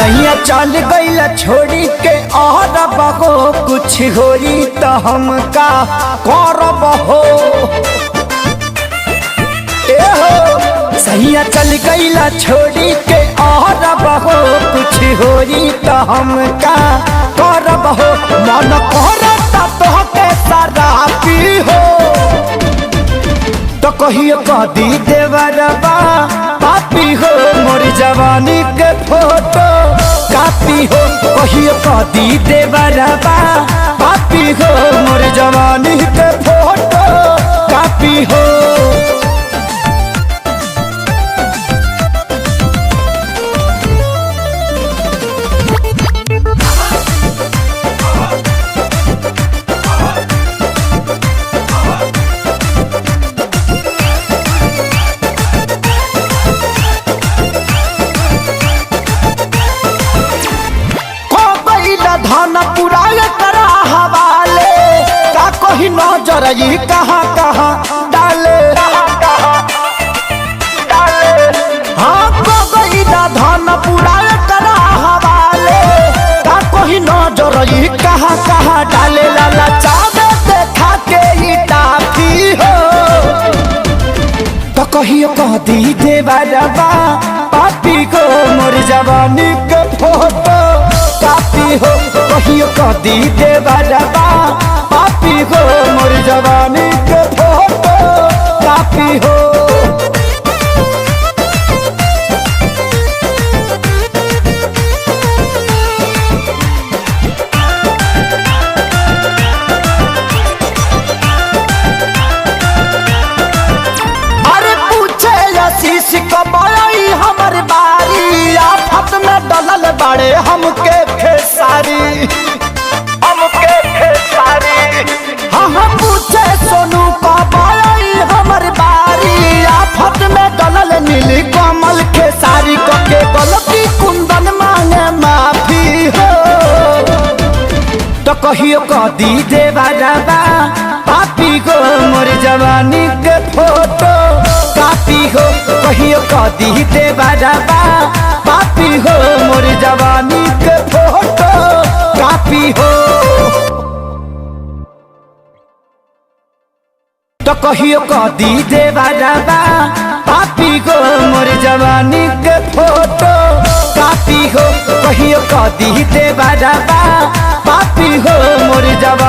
सैया चल गईल छोड़ी के और बहो कुछ होई तो हम का करब हो। सैया चल गईल छोड़ी के और बहो कुछ होई तो हम का करब हो। मन करता तो के सारा पी हो तो कहियो कदी देवरबा पापी हो। मोर जवानी के फोटो कापी हो कहियो कदी देवरबा पापी हो। मोर जवानी के फोटो कापी हो। धन पुराय करा हवाले का कोई नजर ये कहाँ कहाँ डाले। हाँ गई धन पुराय करा हवाले का कोई नजर ये कहाँ कहाँ डाले। लाला चावे देखा के ही टाफी हो तो कहियो कदी देवरबा पापी को। मोर जवानी के फोटो कापी हो कहियो कदी देवरबा पापी हो। मोर जवानी के फोटो कापी हो। अरे पूछे आशीष कमाई हमर बारी आफत में डलल बड़े हमके खेसारी हाँ हाँ पूछे सोनू कमाई हमर बारी आफत में डलल नीली कमल खेसारी के गलती कुंदन मांगे माफी हो तो कहियो कदी देवरबा पापी को। मोर जवानी के फोटो कापी हो कहियो कदी देवरबा पापी हो। मोर जवानी के फोटो कापी हो तो कहियो कदी देवरबा पापी हो। मोर जवानी के फोटो कापी हो कहियो कदी देवरबा पापी हो। मोर जवानी